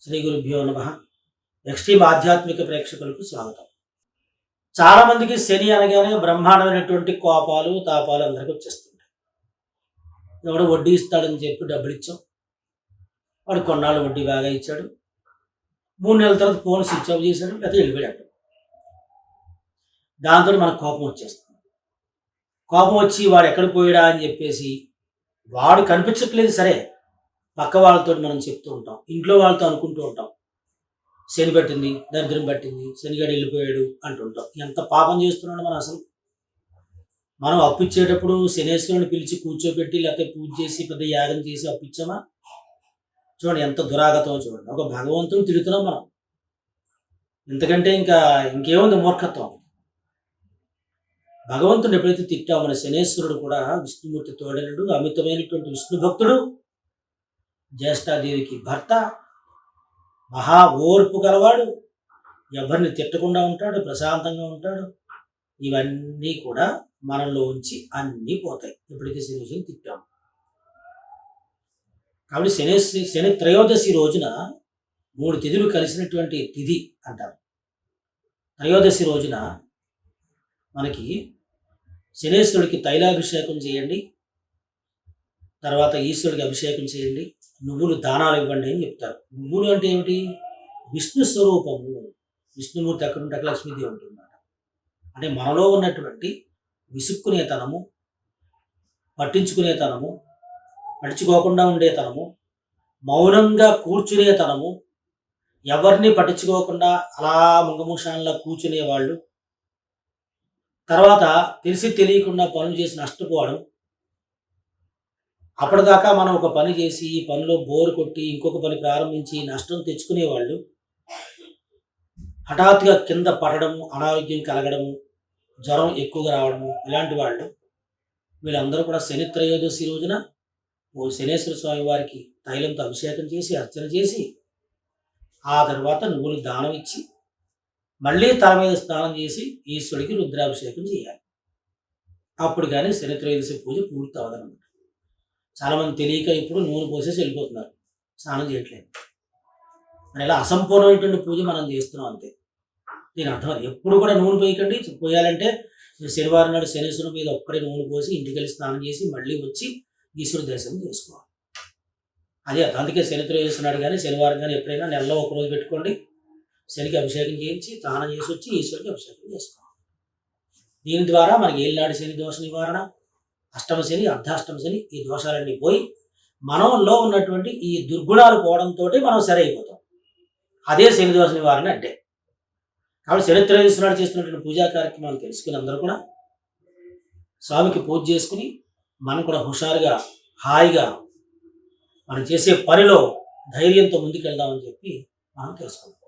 శ్రీ గురుభ్యో నమ. ఎక్స్ట్రీమ్ ఆధ్యాత్మిక ప్రేక్షకులకు స్వాగతం. చాలామందికి శని అనగానే బ్రహ్మాండమైనటువంటి కోపాలు తాపాలు అందరికీ వచ్చేస్తుంటాయి. ఎవడో వడ్డీ ఇస్తాడని చెప్పి డబ్బులు ఇచ్చాం, వాడు కొన్నాళ్ళు వడ్డీ బాగా ఇచ్చాడు, 3 నెలల తర్వాత ఫోన్ స్విచ్ ఆఫ్ చేశాడు, లేకపోతే వెళ్ళిపోయాడు. దాంతో మనకు కోపం వచ్చేస్తుంది. కోపం వచ్చి వాడు ఎక్కడికి పోయాడా అని చెప్పేసి వాడు కనిపించట్లేదు సరే, పక్క వాళ్ళతో మనం చెప్తూ ఉంటాం, ఇంట్లో వాళ్ళతో అనుకుంటూ ఉంటాం, శని పట్టింది, దరిద్రం పట్టింది, శనిగాడు వెళ్ళిపోయాడు అంటుంటాం. ఎంత పాపం చేస్తున్నాడు మనం అసలు. మనం అప్పు ఇచ్చేటప్పుడు శనేశ్వరుని పిలిచి కూర్చోబెట్టి లేకపోతే పూజ చేసి పెద్ద యాగం చేసి అప్పు ఇచ్చామా? చూడండి ఎంత దురాగతం. చూడండి, ఒక భగవంతుని తిడుతున్నాం మనం. ఇంతకంటే ఇంకేముంది మూర్ఖత్వం. భగవంతుని ఎప్పుడైతే తిట్టామో మన శనేశ్వరుడు కూడా విష్ణుమూర్తి తోడనుడు, అమితమైనటువంటి విష్ణు భక్తుడు, జ్యేష్ఠాదేవికి భర్త, మహా ఓర్పు గలవాడు, ఎవరిని తిట్టకుండా ఉంటాడు, ప్రశాంతంగా ఉంటాడు. ఇవన్నీ కూడా మనలో ఉంచి అన్నీ పోతాయి ఎప్పుడైతే శనేశ్వరుని తిట్టాము. కాబట్టి శని త్రయోదశి రోజున 3 తిథులు కలిసినటువంటి తిథి అంటారు. త్రయోదశి రోజున మనకి శనేశ్వరుడికి తైలాభిషేకం చేయండి, తర్వాత ఈశ్వరుడికి అభిషేకం చేయండి, నువ్వులు దానాలు ఇవ్వండి అని చెప్తారు. నువ్వులు అంటే ఏమిటి? విష్ణు స్వరూపము. విష్ణుమూర్తి అక్కడ ఉంటే లక్ష్మీదేవి ఉంటుందన్నమాట. అంటే మనలో ఉన్నటువంటి విసుక్కునేతనము, పట్టించుకునేతనము, పట్టించుకోకుండా ఉండేతనము, మౌనంగా కూర్చునేతనము, ఎవరిని పట్టించుకోకుండా అలా ముంగమూషాన్లా కూర్చునేవాళ్ళు, తర్వాత తెలిసి తెలియకుండా పనులు చేసి నష్టపోవడం, అప్పటిదాకా మనం ఒక పని చేసి ఈ పనిలో బోరు కొట్టి ఇంకొక పని ప్రారంభించి నష్టం తెచ్చుకునేవాళ్ళు హఠాత్తుగా కింద పడడము, అనారోగ్యం కలగడము, జ్వరం ఎక్కువగా రావడము, ఇలాంటి వాళ్ళు వీళ్ళందరూ కూడా శని త్రయోదశి రోజున శనేశ్వర స్వామి వారికి తైలంతో అభిషేకం చేసి అర్చన చేసి ఆ తర్వాత నువ్వులు దానం ఇచ్చి మళ్ళీ తల మీద స్నానం చేసి ఈశ్వరుడికి రుద్రాభిషేకం చేయాలి. అప్పుడు కానీ శని త్రయోదశి పూజ పూర్తి అవ్వదన్నమాట. చాలామంది తెలియక ఇప్పుడు నూనె పోసేసి వెళ్ళిపోతున్నారు, స్నానం చేయట్లేదు. మరి ఇలా అసంపూర్ణమైనటువంటి పూజ మనం చేస్తున్నాం అంతే. దీని అర్థం ఎప్పుడు కూడా నూనె పోయకండి. పోయాలంటే మీరు శనివారం నాడు శనేశ్వరుని మీద ఒక్కడే నూనె పోసి ఇంటికి వెళ్ళి స్నానం చేసి మళ్ళీ వచ్చి ఈశ్వర దర్శనం చేసుకోవాలి. అదే అందుకే శని త్రయోదశి నాడు కానీ శనివారం కానీ ఎప్పుడైనా నెలలో ఒకరోజు పెట్టుకోండి, శనికి అభిషేకం చేయించి స్నానం చేసి వచ్చి ఈశ్వరికి అభిషేకం చేసుకోవాలి. దీని ద్వారా మనకి ఏలినాడు శని దోష నివారణ, అష్టమ శని, అర్ధాష్టమ శని, ఈ దోషాలన్నీ పోయి మనలో ఉన్నటువంటి ఈ దుర్గుణాలు పోవడంతో మనం సరి అయిపోతాం. అదే శని దోష నివారణ అంటే. కాబట్టి శని త్రయోదశి నాడు చేస్తున్నటువంటి పూజా కార్యక్రమాలు తెలుసుకుని అందరూ కూడా స్వామికి పూజ చేసుకుని మనం కూడా హుషారుగా హాయిగా మనం చేసే పనిలో ధైర్యంతో ముందుకెళ్దామని చెప్పి మనం తెలుసుకుందాం.